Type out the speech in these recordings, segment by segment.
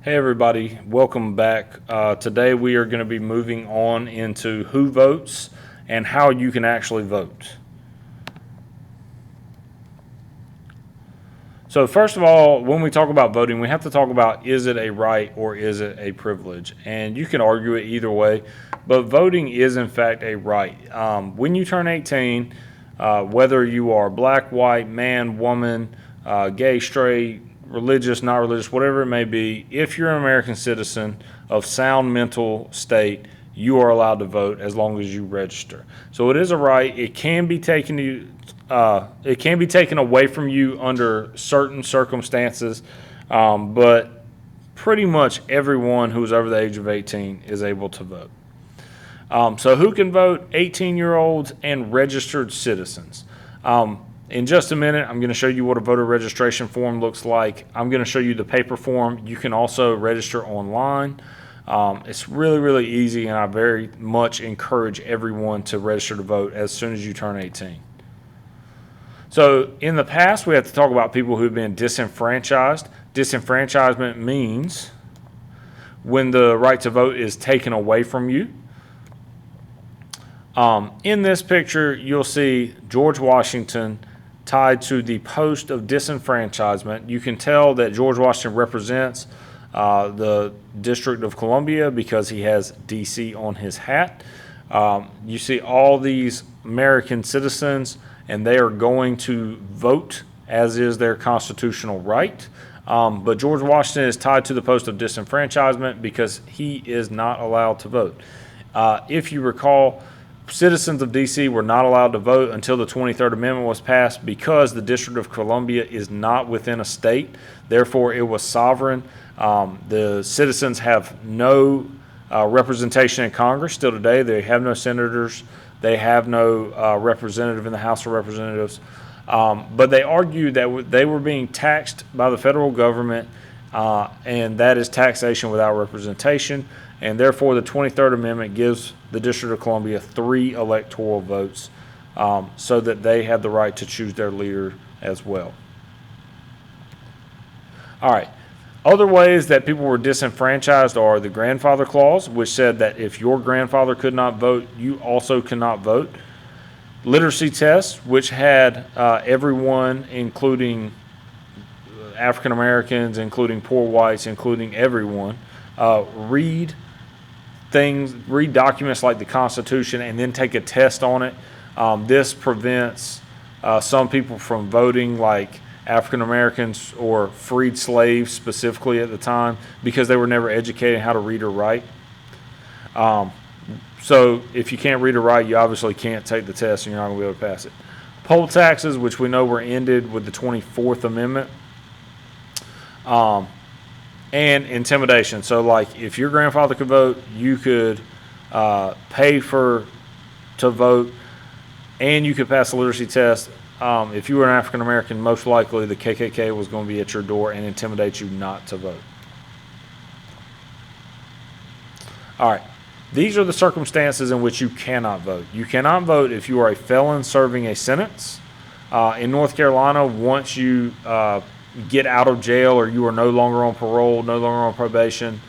Hey everybody, welcome back. Today we are going to be moving on into who votes and how you can actually vote. So first of all, when we talk about voting, we have to talk about is it a right or is it a privilege? And you can argue it either way, but voting is in fact a right. When you turn 18, whether you are black, white, man, woman, gay, straight, religious, not religious, whatever it may be, if you're an American citizen of sound mental state, you are allowed to vote as long as you register. So it is a right. It can be taken away from you under certain circumstances, but pretty much everyone who's over the age of 18 is able to vote. So who can vote? 18-year-olds and registered citizens. In just a minute, I'm going to show you what a voter registration form looks like. I'm going to show you the paper form. You can also register online. It's really, really easy, and I very much encourage everyone to register to vote as soon as you turn 18. So in the past, we have to talk about people who've been disenfranchised. Disenfranchisement means when the right to vote is taken away from you. In this picture, you'll see George Washington tied to the post of disenfranchisement. You can tell that George Washington represents the District of Columbia because he has DC on his hat. You see all these American citizens, and they are going to vote, as is their constitutional right. But George Washington is tied to the post of disenfranchisement because he is not allowed to vote. If you recall, citizens of D.C. were not allowed to vote until the 23rd Amendment was passed because the District of Columbia is not within a state. Therefore, it was sovereign. The citizens have no representation in Congress still today. They have no senators. They have no representative in the House of Representatives. But they argued that they were being taxed by the federal government, and that is taxation without representation. And therefore, the 23rd Amendment gives the District of Columbia 3 electoral votes so that they have the right to choose their leader as well. All right. Other ways that people were disenfranchised are the grandfather clause, which said that if your grandfather could not vote, you also cannot vote. Literacy tests, which had everyone, including African Americans, including poor whites, including everyone, read documents like the Constitution and then take a test on it. This prevents some people from voting, like African Americans or freed slaves specifically at the time, because they were never educated how to read or write. So if you can't read or write, you obviously can't take the test and you're not going to be able to pass it. Poll taxes, which we know were ended with the 24th Amendment. And intimidation. So like if your grandfather could vote, you could pay to vote, and you could pass a literacy test. If you were an African American, most likely the KKK was going to be at your door and intimidate you not to vote. All right. These are the circumstances in which you cannot vote. You cannot vote if you are a felon serving a sentence. In North Carolina, once you get out of jail or you are no longer on parole, no longer on probation,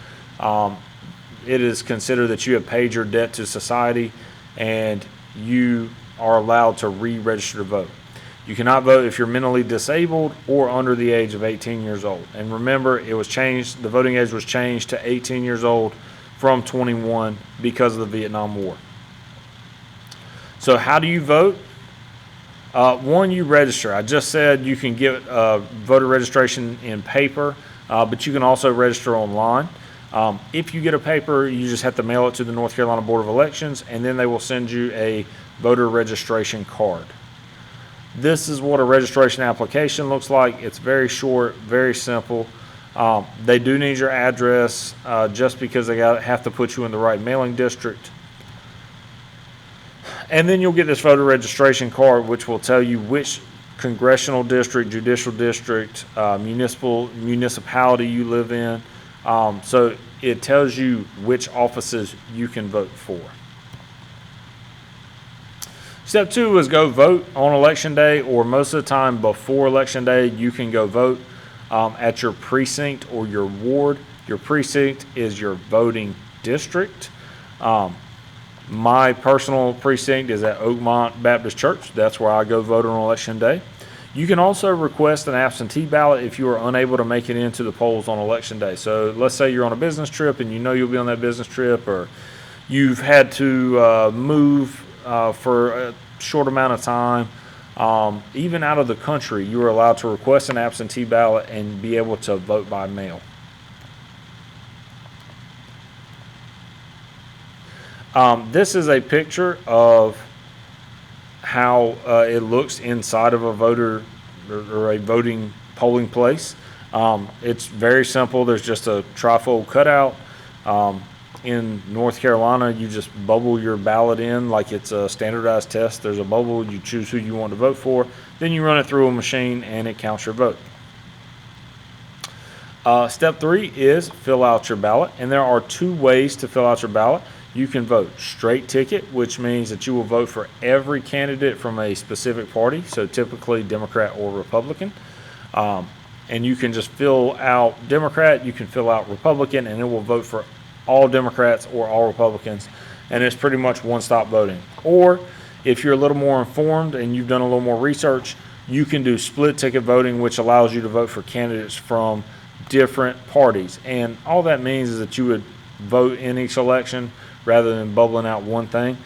it is considered that you have paid your debt to society and you are allowed to re-register to vote. You cannot vote if you're mentally disabled or under the age of 18 years old. And remember, it was changed, the voting age was changed to 18 years old from 21 because of the Vietnam War. So how do you vote? One, you register. I just said you can get voter registration in paper, but you can also register online. If you get a paper, you just have to mail it to the North Carolina Board of Elections, and then they will send you a voter registration card. This is what a registration application looks like. It's very short, very simple. They do need your address just because they have to put you in the right mailing district. And then you'll get this voter registration card, which will tell you which congressional district, judicial district, municipality you live in. So it tells you which offices you can vote for. Step 2 is go vote on election day, or most of the time before election day, you can go vote at your precinct or your ward. Your precinct is your voting district. My personal precinct is at Oakmont Baptist Church. That's where I go vote on election day. You can also request an absentee ballot if you are unable to make it into the polls on election day. So let's say you're on a business trip and you know you'll be on that business trip, or you've had to move for a short amount of time. Even out of the country, you are allowed to request an absentee ballot and be able to vote by mail. This is a picture of how it looks inside of a voter or a voting polling place. It's very simple. There's just a trifold cutout. In North Carolina, you just bubble your ballot in like it's a standardized test. There's a bubble. You choose who you want to vote for. Then you run it through a machine and it counts your vote. Step 3 is fill out your ballot. And there are 2 ways to fill out your ballot. You can vote straight ticket, which means that you will vote for every candidate from a specific party, so typically Democrat or Republican. And you can just fill out Democrat, you can fill out Republican, and it will vote for all Democrats or all Republicans, and it's pretty much one-stop voting. Or if you're a little more informed and you've done a little more research, you can do split ticket voting, which allows you to vote for candidates from different parties. And all that means is that you would vote in each election rather than bubbling out one thing.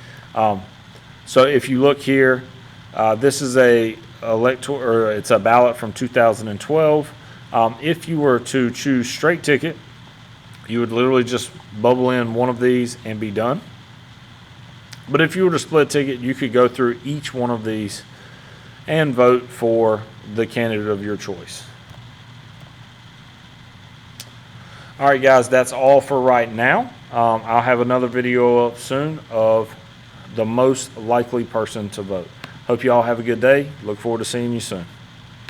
So if you look here, this is it's a ballot from 2012. If you were to choose straight ticket, you would literally just bubble in one of these and be done. But if you were to split ticket, you could go through each one of these and vote for the candidate of your choice. All right, guys, that's all for right now. I'll have another video up soon of the most likely person to vote. Hope you all have a good day. Look forward to seeing you soon.